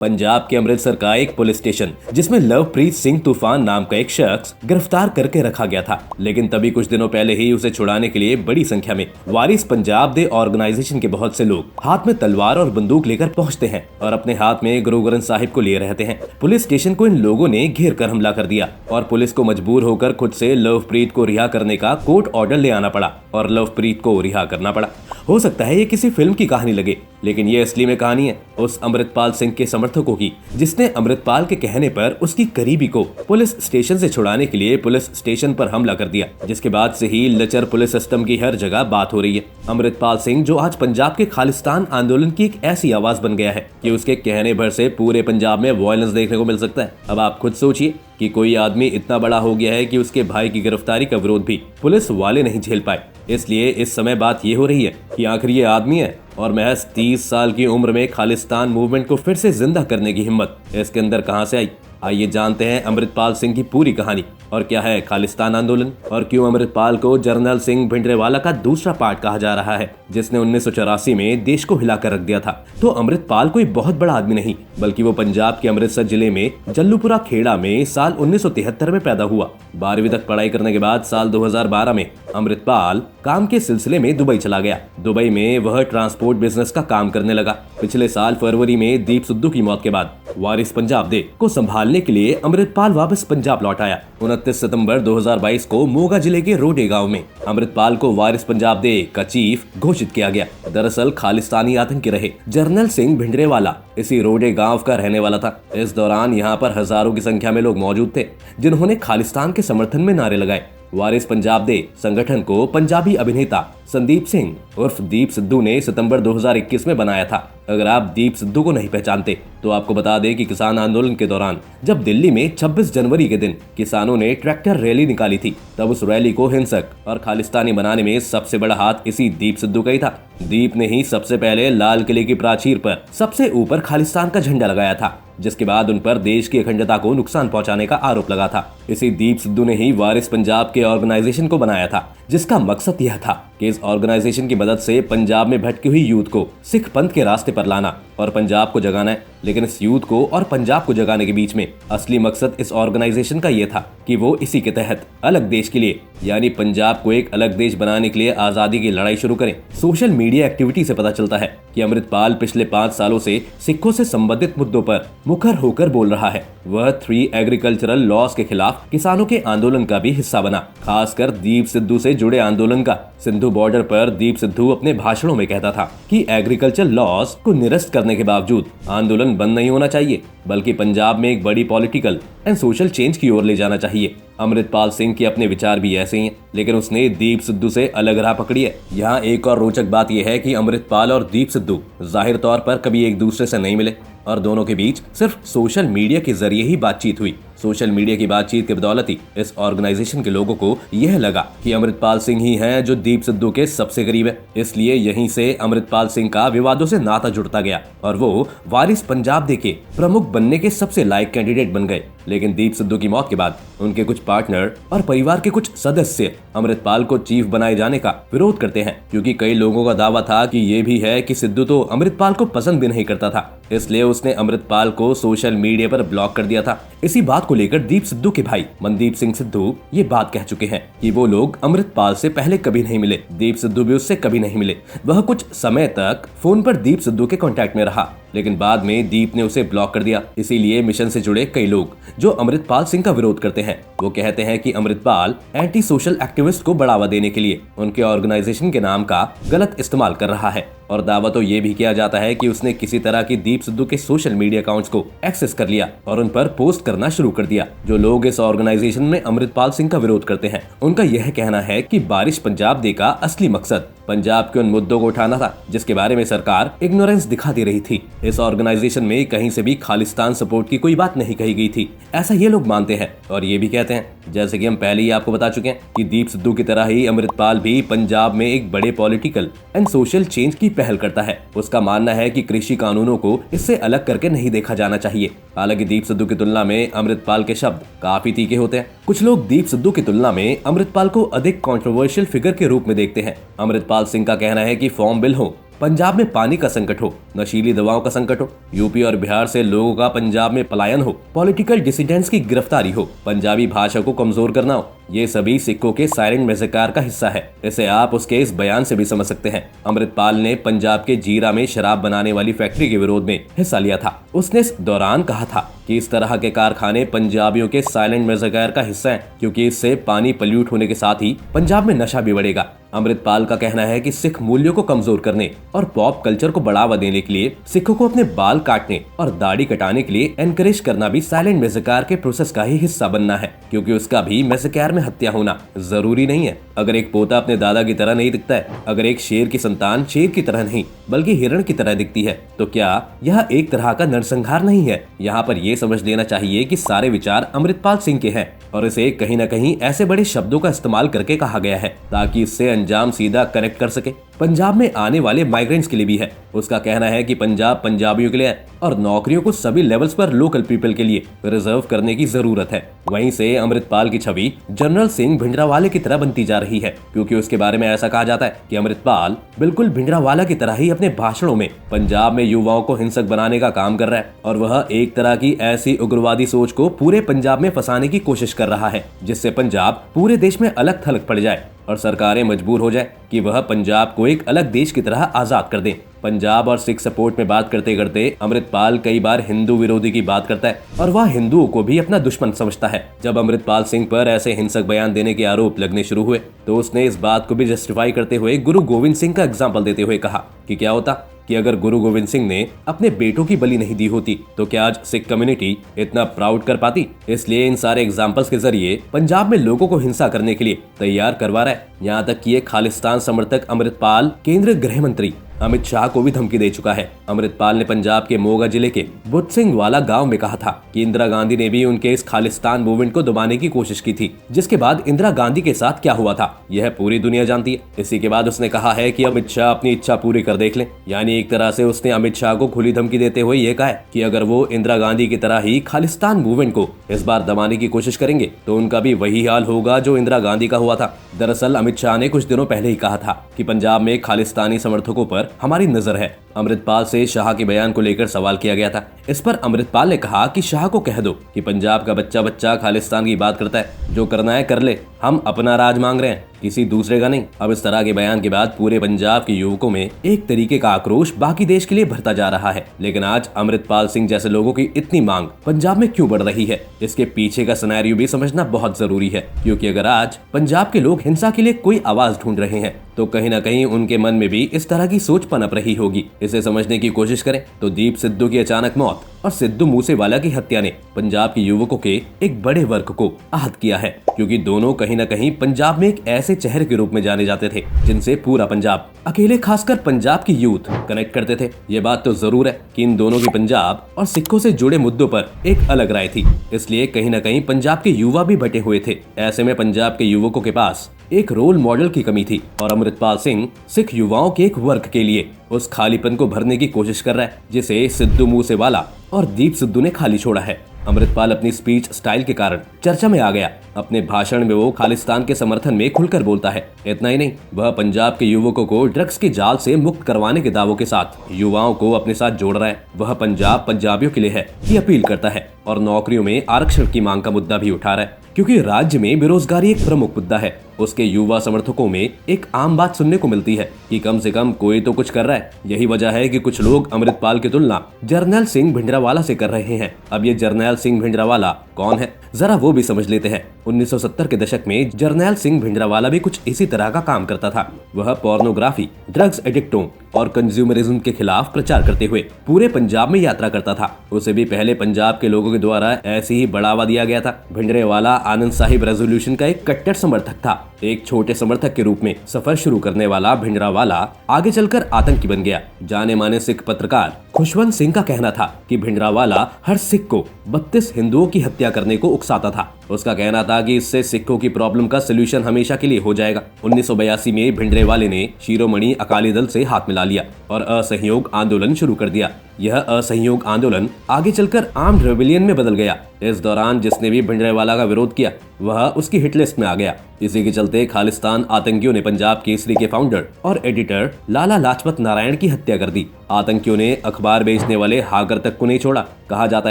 पंजाब के अमृतसर का एक पुलिस स्टेशन जिसमें लवप्रीत सिंह तूफान नाम का एक शख्स गिरफ्तार करके रखा गया था, लेकिन तभी कुछ दिनों पहले ही उसे छुड़ाने के लिए बड़ी संख्या में वारिस पंजाब दे ऑर्गेनाइजेशन के बहुत से लोग हाथ में तलवार और बंदूक लेकर पहुंचते हैं और अपने हाथ में गुरु ग्रंथ साहिब को लिए रहते हैं। पुलिस स्टेशन को इन लोगों ने घेर कर हमला कर दिया और पुलिस को मजबूर होकर खुद से लवप्रीत को रिहा करने का कोर्ट ऑर्डर ले आना पड़ा और लवप्रीत को रिहा करना पड़ा। हो सकता है ये किसी फिल्म की कहानी लगे, लेकिन ये असली में कहानी है उस अमृतपाल सिंह के समर्थकों की, जिसने अमृतपाल के कहने पर उसकी करीबी को पुलिस स्टेशन से छुड़ाने के लिए पुलिस स्टेशन पर हमला कर दिया, जिसके बाद से ही लचर पुलिस सिस्टम की हर जगह बात हो रही है। अमृतपाल सिंह जो आज पंजाब के खालिस्तान आंदोलन की एक ऐसी आवाज बन गया है कि उसके कहने भर से पूरे पंजाब में वायलेंस देखने को मिल सकता है। अब आप खुद सोचिए कि कोई आदमी इतना बड़ा हो गया है कि उसके भाई की गिरफ्तारी का विरोध भी पुलिस वाले नहीं झेल पाए। इसलिए इस समय बात ये हो रही है कि आखिर ये आदमी है और महज 30 साल की उम्र में खालिस्तान मूवमेंट को फिर से जिंदा करने की हिम्मत इसके अंदर कहां से आई। आइए जानते हैं अमृतपाल सिंह की पूरी कहानी और क्या है खालिस्तान आंदोलन और क्यों अमृतपाल को जर्नल सिंह भिंडरेवाला का दूसरा पार्ट कहा जा रहा है, जिसने 1984 में देश को हिलाकर रख दिया था। तो अमृतपाल कोई बहुत बड़ा आदमी नहीं, बल्कि वो पंजाब के अमृतसर जिले में जल्लूपुरा खेड़ा में साल 1973 में पैदा हुआ। 12वीं तक पढ़ाई करने के बाद साल 2012 में अमृतपाल काम के सिलसिले में दुबई चला गया। दुबई में वह ट्रांसपोर्ट बिजनेस का काम करने लगा। पिछले साल फरवरी में दीप सिद्धू की मौत के बाद वारिस पंजाब दे को संभालने के लिए अमृतपाल वापस पंजाब लौट आया। 29 सितंबर 2022 को मोगा जिले के रोडे गांव में अमृतपाल को वारिस पंजाब दे का चीफ घोषित किया गया। दरअसल खालिस्तानी आतंकी रहे जर्नल सिंह भिंडरेवाला इसी रोडे गांव का रहने वाला था। इस दौरान यहाँ पर हजारों की संख्या में लोग मौजूद थे जिन्होंने खालिस्तान के समर्थन में नारे लगाए। वारिस पंजाब दे संगठन को पंजाबी अभिनेता संदीप सिंह उर्फ दीप सिद्धू ने सितंबर 2021 में बनाया था। अगर आप दीप सिद्धू को नहीं पहचानते तो आपको बता दें कि किसान आंदोलन के दौरान जब दिल्ली में 26 जनवरी के दिन किसानों ने ट्रैक्टर रैली निकाली थी, तब उस रैली को हिंसक और खालिस्तानी बनाने में सबसे बड़ा हाथ इसी दीप सिद्धू का ही था। दीप ने ही सबसे पहले लाल किले की प्राचीर पर सबसे ऊपर खालिस्तान का झंडा लगाया था, जिसके बाद उन पर देश की अखंडता को नुकसान पहुंचाने का आरोप लगा था। इसी दीप सिद्धू ने ही वारिस पंजाब के ऑर्गेनाइजेशन को बनाया था, जिसका मकसद यह था कि इस ऑर्गेनाइजेशन की मदद से पंजाब में भटकी हुई यूथ को सिख पंथ के रास्ते पर लाना और पंजाब को जगाना है। लेकिन इस यूथ को और पंजाब को जगाने के बीच में असली मकसद इस ऑर्गेनाइजेशन का ये था कि वो इसी के तहत अलग देश के लिए यानी पंजाब को एक अलग देश बनाने के लिए आजादी की लड़ाई शुरू करें। सोशल मीडिया एक्टिविटी से पता चलता है कि अमृतपाल पिछले 5 सालों से सिखों से संबंधित मुद्दों पर मुखर होकर बोल रहा है। वह 3 एग्रीकल्चरल लॉज के खिलाफ किसानों के आंदोलन का भी हिस्सा बना, खासकर दीप सिद्धू से जुड़े आंदोलन का। सिंधु बॉर्डर पर दीप सिद्धू अपने भाषणों में कहता था कि एग्रीकल्चर लॉज को निरस्त करने के बावजूद आंदोलन बंद नहीं होना चाहिए, बल्कि पंजाब में एक बड़ी पॉलिटिकल एंड सोशल चेंज की ओर ले जाना चाहिए। अमृतपाल सिंह के अपने विचार भी ऐसे ही हैं, लेकिन उसने दीप सिद्धू से अलग राह पकड़ी है। यहाँ एक और रोचक बात यह है कि अमृतपाल और दीप सिद्धू जाहिर तौर पर कभी एक दूसरे से नहीं मिले और दोनों के बीच सिर्फ सोशल मीडिया के जरिए ही बातचीत हुई। सोशल मीडिया की बातचीत के बदौलत ही इस ऑर्गेनाइजेशन के लोगों को यह लगा कि अमृतपाल सिंह ही हैं जो दीप सिद्धू के सबसे करीब है। इसलिए यहीं से अमृतपाल सिंह का विवादों से नाता जुड़ता गया और वो वारिस पंजाब दे के प्रमुख बनने के सबसे लायक कैंडिडेट बन गए। लेकिन दीप सिद्धू की मौत के बाद उनके कुछ पार्टनर और परिवार के कुछ सदस्य अमृतपाल को चीफ बनाए जाने का विरोध करते हैं, क्योंकि कई लोगों का दावा था कि ये भी है कि सिद्धू तो अमृतपाल को पसंद भी नहीं करता था, इसलिए उसने अमृतपाल को सोशल मीडिया पर ब्लॉक कर दिया था। इसी बात को लेकर दीप सिद्धू के भाई मनदीप सिंह सिद्धू ये बात कह चुके हैं कि वो लोग अमृतपाल से पहले कभी नहीं मिले, दीप सिद्धू भी उससे कभी नहीं मिले। वह कुछ समय तक फोन पर दीप सिद्धू के कांटेक्ट में रहा, लेकिन बाद में दीप ने उसे ब्लॉक कर दिया। इसीलिए मिशन से जुड़े कई लोग जो अमृतपाल सिंह का विरोध करते हैं, वो कहते हैं कि अमृतपाल एंटी सोशल एक्टिविस्ट को बढ़ावा देने के लिए उनके ऑर्गेनाइजेशन के नाम का गलत इस्तेमाल कर रहा है। और दावा तो ये भी किया जाता है कि उसने किसी तरह की दीप सिद्धू के सोशल मीडिया अकाउंट्स को एक्सेस कर लिया और उन पर पोस्ट करना शुरू कर दिया। जो लोग इस ऑर्गेनाइजेशन में अमृतपाल सिंह का विरोध करते हैं, उनका यह कहना है कि वारिस पंजाब दे का असली मकसद पंजाब के उन मुद्दों को उठाना था जिसके बारे में सरकार इग्नोरेंस दिखाती रही थी। इस ऑर्गेनाइजेशन में कहीं से भी खालिस्तान सपोर्ट की कोई बात नहीं कही गई थी, ऐसा ये लोग मानते हैं और ये भी कहते हैं, जैसे कि हम पहले ही आपको बता चुके हैं, कि दीप सिद्धू की तरह ही अमृतपाल भी पंजाब में एक बड़े पॉलिटिकल एंड सोशल चेंज की पहल करता है। उसका मानना है कि कृषि कानूनों को इससे अलग करके नहीं देखा जाना चाहिए। हालांकि दीप सिद्धू की तुलना में अमृतपाल के शब्द काफी तीखे होते हैं। कुछ लोग दीप सिद्धू की तुलना में अमृतपाल को अधिक कंट्रोवर्शियल फिगर के रूप में देखते हैं। अमृतपाल सिंह का कहना है कि फॉर्म बिल हो पंजाब में पानी का संकट हो, नशीली दवाओं का संकट हो, यूपी और बिहार से लोगों का पंजाब में पलायन हो, पॉलिटिकल डिसिडेंट्स की गिरफ्तारी हो, पंजाबी भाषा को कमजोर करना हो, ये सभी सिखों के साइलेंट मैसेकर का हिस्सा है। इसे आप उसके इस बयान से भी समझ सकते हैं। अमृतपाल ने पंजाब के जीरा में शराब बनाने वाली फैक्ट्री के विरोध में हिस्सा लिया था। उसने इस दौरान कहा था कि इस तरह के कारखाने पंजाबियों के साइलेंट मैसेकर का हिस्सा हैं, क्योंकि इससे पानी पल्यूट होने के साथ ही पंजाब में नशा भी बढ़ेगा। अमृतपाल का कहना है कि सिख मूल्यों को कमजोर करने और पॉप कल्चर को बढ़ावा देने के लिए सिखों को अपने बाल काटने और दाढ़ी कटाने के लिए एनकरेज करना भी साइलेंट मैसेकर के प्रोसेस का ही हिस्सा बनना है, क्योंकि उसका भी मैसेकर में हत्या होना जरूरी नहीं है। अगर एक पोता अपने दादा की तरह नहीं दिखता है, अगर एक शेर की संतान शेर की तरह नहीं बल्कि हिरण की तरह दिखती है, तो क्या यह एक तरह का नरसंहार नहीं है? यहाँ पर यह समझ लेना चाहिए कि सारे विचार अमृतपाल सिंह के हैं और इसे कहीं न कहीं ऐसे बड़े शब्दों का इस्तेमाल करके कहा गया है ताकि इससे अंजाम सीधा कनेक्ट कर सके। पंजाब में आने वाले माइग्रेंट्स के लिए भी है। उसका कहना है कि पंजाब पंजाबियों के लिए है और नौकरियों को सभी लेवल्स पर लोकल पीपल के लिए रिजर्व करने की जरूरत है। वहीं से अमृतपाल की छवि जनरल सिंह भिंडरावाले की तरह बनती जा रही है, क्योंकि उसके बारे में ऐसा कहा जाता है कि अमृतपाल बिल्कुल भिंडरावाला की तरह ही अपने भाषणों में पंजाब में युवाओं को हिंसक बनाने का काम कर रहा है और वह एक तरह की ऐसी उग्रवादी सोच को पूरे पंजाब में फंसाने की कोशिश कर रहा है जिससे पंजाब पूरे देश में अलग थलग पड़ जाए और सरकारें मजबूर हो जाए कि वह पंजाब को एक अलग देश की तरह आजाद कर दें। पंजाब और सिख सपोर्ट में बात करते करते अमृतपाल कई बार हिंदू विरोधी की बात करता है और वह हिंदुओं को भी अपना दुश्मन समझता है। जब अमृतपाल सिंह पर ऐसे हिंसक बयान देने के आरोप लगने शुरू हुए तो उसने इस बात को भी जस्टिफाई करते हुए गुरु गोविंद सिंह का एग्जाम्पल देते हुए कहा कि क्या होता कि अगर गुरु गोविंद सिंह ने अपने बेटों की बलि नहीं दी होती तो क्या आज सिख कम्युनिटी इतना प्राउड कर पाती। इसलिए इन सारे एग्जाम्पल्स के जरिए पंजाब में लोगों को हिंसा करने के लिए तैयार करवा रहा है। यहाँ तक कि एक खालिस्तान समर्थक अमृतपाल केंद्रीय गृह मंत्री अमित शाह को भी धमकी दे चुका है। अमृतपाल ने पंजाब के मोगा जिले के बुद्ध सिंह वाला गांव में कहा था कि इंदिरा गांधी ने भी उनके इस खालिस्तान मूवमेंट को दबाने की कोशिश की थी, जिसके बाद इंदिरा गांधी के साथ क्या हुआ था यह पूरी दुनिया जानती है। इसी के बाद उसने कहा है कि अमित शाह अपनी इच्छा पूरी कर देख लें। यानी एक तरह से उसने अमित शाह को खुली धमकी देते हुए ये कहा है कि अगर वो इंदिरा गांधी की तरह ही खालिस्तान मूवमेंट को इस बार दबाने की कोशिश करेंगे तो उनका भी वही हाल होगा जो इंदिरा गांधी का हुआ था। दरअसल अमित शाह ने कुछ दिनों पहले ही कहा था कि पंजाब में खालिस्तानी समर्थकों पर हमारी नजर है। अमृतपाल से शाह के बयान को लेकर सवाल किया गया था। इस पर अमृतपाल ने कहा कि शाह को कह दो कि पंजाब का बच्चा बच्चा खालिस्तान की बात करता है, जो करना है कर ले, हम अपना राज मांग रहे हैं, किसी दूसरे का नहीं। अब इस तरह के बयान के बाद पूरे पंजाब के युवकों में एक तरीके का आक्रोश बाकी देश के लिए भरता जा रहा है। लेकिन आज अमृतपाल सिंह जैसे लोगों की इतनी मांग पंजाब में क्यों बढ़ रही है, इसके पीछे का सिनेरियो भी समझना बहुत जरूरी है। क्योंकि अगर आज पंजाब के लोग हिंसा के लिए कोई आवाज ढूंढ रहे हैं तो कहीं ना कहीं उनके मन में भी इस तरह की सोच पनप रही होगी। इसे समझने की कोशिश करें तो दीप सिद्धू की अचानक मौत और सिद्धू मूसेवाला की हत्या ने पंजाब के युवकों के एक बड़े वर्ग को आहत किया है, क्योंकि दोनों कहीं न कहीं पंजाब में एक ऐसे चेहरे के रूप में जाने जाते थे जिनसे पूरा पंजाब, अकेले खासकर पंजाब की यूथ कनेक्ट करते थे। ये बात तो जरूर है कि इन दोनों की पंजाब और सिखों से जुड़े मुद्दों पर एक अलग राय थी, इसलिए कहीं न कहीं पंजाब के युवा भी बटे हुए थे। ऐसे में पंजाब के युवकों के पास एक रोल मॉडल की कमी थी और अमृतपाल सिंह सिख युवाओं के एक वर्ग के लिए उस खालीपन को भरने की कोशिश कर रहा है जिसे सिद्धू मूसेवाला और दीप सिद्धू ने खाली छोड़ा है। अमृतपाल अपनी स्पीच स्टाइल के कारण चर्चा में आ गया। अपने भाषण में वो खालिस्तान के समर्थन में खुलकर बोलता है। इतना ही नहीं, वह पंजाब के युवकों को ड्रग्स के जाल से मुक्त करवाने के दावों के साथ युवाओं को अपने साथ जोड़ रहा है। वह पंजाब पंजाबियों के लिए है की अपील करता है और नौकरियों में आरक्षण की मांग का मुद्दा भी उठा रहा है, क्योंकि राज्य में बेरोजगारी एक प्रमुख मुद्दा है। उसके युवा समर्थकों में एक आम बात सुनने को मिलती है कि कम से कम कोई तो कुछ कर रहा है। यही वजह है कि कुछ लोग अमृतपाल की तुलना जरनैल सिंह भिंडरावाला से कर रहे हैं। अब ये जरनैल सिंह भिंडरावाला कौन है, जरा वो भी समझ लेते हैं। 1970 के दशक में जरनैल सिंह भिंडरावाला भी कुछ इसी तरह का काम करता था। वह पोर्नोग्राफी, ड्रग्स एडिक्टों और कंज्यूमरिज्म के खिलाफ प्रचार करते हुए पूरे पंजाब में यात्रा करता था। उसे भी पहले पंजाब के लोगों के द्वारा ऐसे ही बढ़ावा दिया गया था। भिंडरेवाला आनंद साहिब रेजोल्यूशन का एक कट्टर समर्थक था। एक छोटे समर्थक के रूप में सफर शुरू करने वाला भिंडरावाला आगे चलकर आतंकी बन गया। जाने माने सिख पत्रकार खुशवंत सिंह का कहना था कि भिंडरावाला हर सिख को 32 हिंदुओं की हत्या करने को उकसाता था। उसका कहना था कि इससे सिखों की प्रॉब्लम का सोल्यूशन हमेशा के लिए हो जाएगा। 1982 में भिंडरेवाले ने शिरोमणि अकाली दल से हाथ मिला लिया और असहयोग आंदोलन शुरू कर दिया। यह असहयोग आंदोलन आगे चलकर आर्म्ड रेबेलियन बटालियन में बदल गया। इस दौरान जिसने भी भिंडरावाला का विरोध किया वह उसकी हिट लिस्ट में आ गया। इसी के चलते खालिस्तान आतंकियों ने पंजाब केसरी के फाउंडर और एडिटर लाला लाजपत नारायण की हत्या कर दी। आतंकियों ने अखबार बेचने वाले हागर तक को नहीं छोड़ा। कहा जाता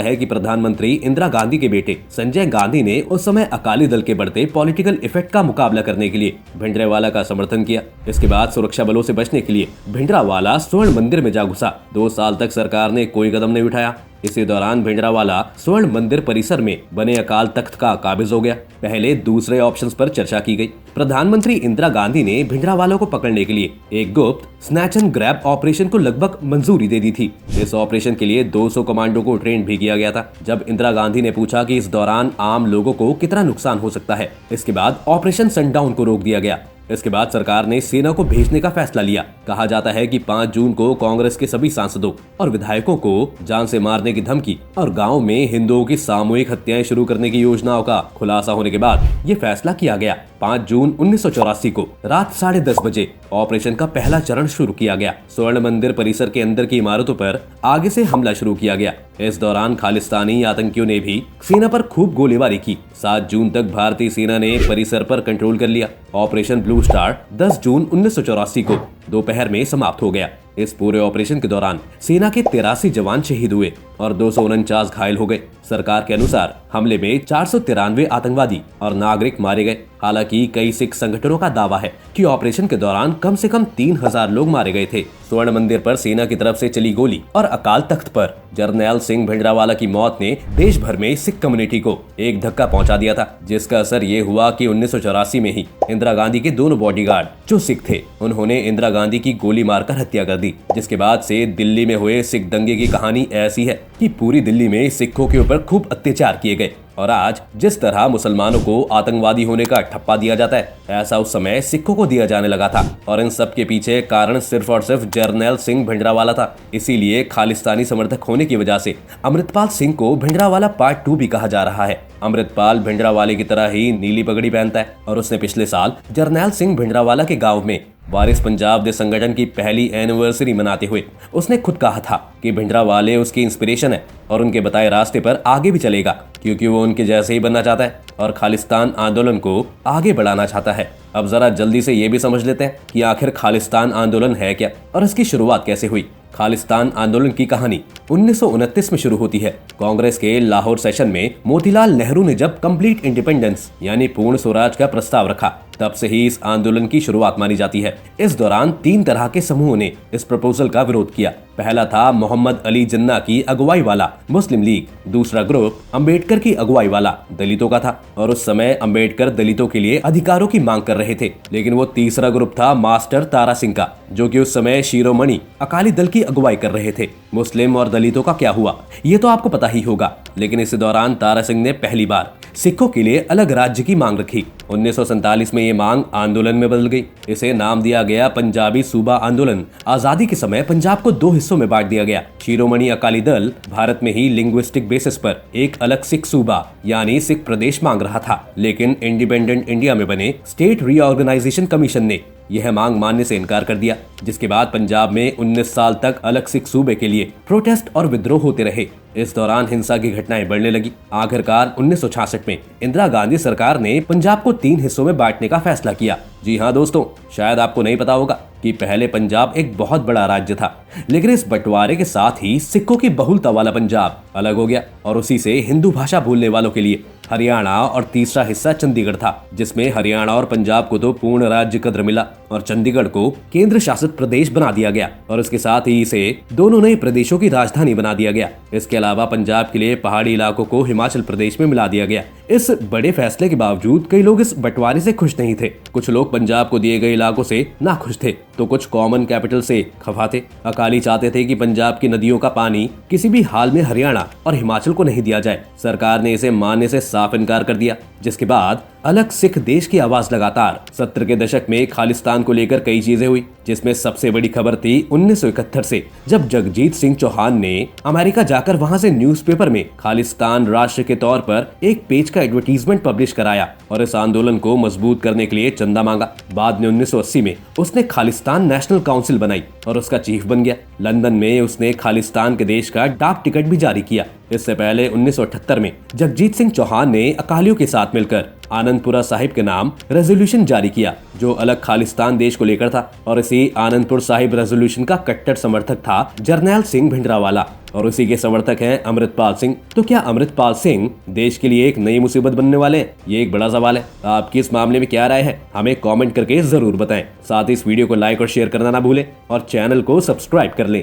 है कि प्रधानमंत्री इंदिरा गांधी के बेटे संजय गांधी ने उस समय अकाली दल के बढ़ते पॉलिटिकल इफेक्ट का मुकाबला करने के लिए भिंडरावाला का समर्थन किया। इसके बाद सुरक्षा बलों से बचने के लिए भिंडरावाला स्वर्ण मंदिर में जा घुसा। 2 साल तक सरकार ने कोई कदम नहीं उठाया। इसी दौरान भिंडरावाला स्वर्ण मंदिर परिसर में बने अकाल तख्त का काबिज हो गया। पहले दूसरे ऑप्शंस पर चर्चा की गई। प्रधानमंत्री इंदिरा गांधी ने भिंडरावाला को पकड़ने के लिए एक गुप्त स्नैच एंड ग्रैब ऑपरेशन को लगभग मंजूरी दे दी थी। इस ऑपरेशन के लिए 200 कमांडो को ट्रेन भी किया गया था। जब इंदिरा गांधी ने पूछा कि इस दौरान आम लोगों को कितना नुकसान हो सकता है, इसके बाद ऑपरेशन सनडाउन को रोक दिया गया। इसके बाद सरकार ने सेना को भेजने का फैसला लिया। कहा जाता है कि 5 जून को कांग्रेस के सभी सांसदों और विधायकों को जान से मारने की धमकी और गांव में हिंदुओं की सामूहिक हत्याएं शुरू करने की योजनाओं का खुलासा होने के बाद ये फैसला किया गया। 5 जून 1984 को रात 10:30 बजे ऑपरेशन का पहला चरण शुरू किया गया। स्वर्ण मंदिर परिसर के अंदर की इमारतों पर आगे से हमला शुरू किया गया। इस दौरान खालिस्तानी आतंकियों ने भी सेना पर खूब गोलीबारी की। 7 जून तक भारतीय सेना ने परिसर पर कंट्रोल कर लिया। ऑपरेशन ब्लू स्टार 10 जून 1984 को दोपहर में समाप्त हो गया। इस पूरे ऑपरेशन के दौरान सेना के 83 जवान शहीद हुए और 249 घायल हो गए। सरकार के अनुसार हमले में 493 आतंकवादी और नागरिक मारे गए। हालांकि कई सिख संगठनों का दावा है कि ऑपरेशन के दौरान कम से कम 3000 लोग मारे गए थे। स्वर्ण मंदिर पर सेना की तरफ से चली गोली और अकाल तख्त पर जरनैल सिंह भिंडरावाला की मौत ने देश भर में सिख कम्युनिटी को एक धक्का पहुंचा दिया था, जिसका असर ये हुआ कि 1984 में ही इंदिरा गांधी के दोनों बॉडीगार्ड जो सिख थे, उन्होंने इंदिरा गांधी की गोली मारकर हत्या कर दी। जिसके बाद से दिल्ली में हुए सिख दंगे की कहानी ऐसी है कि पूरी दिल्ली में सिखों के ऊपर खूब अत्याचार किए गए। और आज जिस तरह मुसलमानों को आतंकवादी होने का ठप्पा दिया जाता है, ऐसा उस समय सिखों को दिया जाने लगा था। और इन सब के पीछे कारण सिर्फ और सिर्फ जरनैल सिंह भिंडरावाला था। इसीलिए खालिस्तानी समर्थक होने की वजह से अमृतपाल सिंह को भिंडरावाला पार्ट 2 भी कहा जा रहा है। अमृतपाल भिंडरावाले की तरह ही नीली पगड़ी पहनता है और उसने पिछले साल जरनैल सिंह भिंडरावाला के गाँव में वारिस पंजाब दे संगठन की पहली एनिवर्सरी मनाते हुए उसने खुद कहा था कि भिंडरावाले उसकी इंस्पिरेशन है और उनके बताए रास्ते पर आगे भी चलेगा, क्योंकि वो उनके जैसे ही बनना चाहता है और खालिस्तान आंदोलन को आगे बढ़ाना चाहता है। अब जरा जल्दी से ये भी समझ लेते हैं कि आखिर खालिस्तान आंदोलन है क्या और इसकी शुरुआत कैसे हुई। खालिस्तान आंदोलन की कहानी 1929 में शुरू होती है। कांग्रेस के लाहौर सेशन में मोतीलाल नेहरू ने जब कंप्लीट इंडिपेंडेंस यानी पूर्ण स्वराज का प्रस्ताव रखा, तब से ही इस आंदोलन की शुरुआत मानी जाती है। इस दौरान 3 तरह के समूहों ने इस प्रपोजल का विरोध किया। पहला था मोहम्मद अली जिन्ना की अगुवाई वाला मुस्लिम लीग, दूसरा ग्रुप अंबेडकर की अगुवाई वाला दलितों का था और उस समय अंबेडकर दलितों के लिए अधिकारों की मांग कर रहे थे। लेकिन वो तीसरा ग्रुप था मास्टर तारा सिंह का, जो कि उस समय शिरोमणि अकाली दल की अगुवाई कर रहे थे। मुस्लिम और दलितों का क्या हुआ ये तो आपको पता ही होगा, लेकिन इस दौरान तारा सिंह ने पहली बार सिखों के लिए अलग राज्य की मांग रखी। 1947 में ये मांग आंदोलन में बदल गई। इसे नाम दिया गया पंजाबी सूबा आंदोलन। आजादी के समय पंजाब को 2 हिस्सों में बांट दिया गया। शिरोमणि अकाली दल भारत में ही लिंग्विस्टिक बेसिस पर एक अलग सिख सूबा यानी सिख प्रदेश मांग रहा था, लेकिन इंडिपेंडेंट इंडिया में बने स्टेट रीऑर्गेनाइजेशन कमीशन ने यह मांग मानने से इनकार कर दिया, जिसके बाद पंजाब में 19 साल तक अलग सिख सूबे के लिए प्रोटेस्ट और विद्रोह होते रहे। इस दौरान हिंसा की घटनाएं बढ़ने लगी। आखिरकार 1966 में इंदिरा गांधी सरकार ने पंजाब को 3 हिस्सों में बांटने का फैसला किया। जी हाँ दोस्तों, शायद आपको नहीं पता होगा कि पहले पंजाब एक बहुत बड़ा राज्य था, लेकिन इस बंटवारे के साथ ही सिखों की बहुलता वाला पंजाब अलग हो गया और उसी से हिंदू भाषा बोलने वालों के लिए हरियाणा और तीसरा हिस्सा चंडीगढ़ था, जिसमें हरियाणा और पंजाब को तो पूर्ण राज्य कद्र मिला और चंडीगढ़ को केंद्र शासित प्रदेश बना दिया गया और इसके साथ ही इसे दोनों नए प्रदेशों की राजधानी बना दिया गया। इसके अलावा पंजाब के लिए पहाड़ी इलाकों को हिमाचल प्रदेश में मिला दिया गया। इस बड़े फैसले के बावजूद कई लोग इस बंटवारे से खुश नहीं थे। कुछ लोग पंजाब को दिए गए इलाकों से नाखुश थे, तो कुछ कॉमन कैपिटल से खफा थे। अकाली चाहते थे कि पंजाब की नदियों का पानी किसी भी हाल में हरियाणा और हिमाचल को नहीं दिया जाए। सरकार ने इसे मानने से साफ इनकार कर दिया, जिसके बाद अलग सिख देश की आवाज लगातार 70 के दशक में खालिस्तान को लेकर कई चीजें हुई, जिसमें सबसे बड़ी खबर थी 1971 से, जब जगजीत सिंह चौहान ने अमेरिका जाकर वहां से न्यूज़पेपर में खालिस्तान राष्ट्र के तौर पर एक पेज का का एडवर्टीजमेंट पब्लिश कराया और इस आंदोलन को मजबूत करने के लिए चंदा मांगा। बाद में 1980 में उसने खालिस्तान नेशनल काउंसिल बनाई और उसका चीफ बन गया। लंदन में उसने खालिस्तान के देश का डाक टिकट भी जारी किया। इससे पहले 1978 में जगजीत सिंह चौहान ने अकालियों के साथ मिलकर आनंदपुरा साहिब के नाम रेजोल्यूशन जारी किया जो अलग खालिस्तान देश को लेकर था, और इसी आनंदपुर साहिब रेजोल्यूशन का कट्टर समर्थक था जरनैल सिंह भिंडरावाला और उसी के समर्थक हैं अमृतपाल सिंह। तो क्या अमृतपाल सिंह देश के लिए एक नई मुसीबत बनने वाले हैं? ये एक बड़ा सवाल है। आपकी इस मामले में क्या राय है, हमें कमेंट करके जरूर बताएं। साथ ही इस वीडियो को लाइक और शेयर करना ना भूलें और चैनल को सब्सक्राइब कर लें।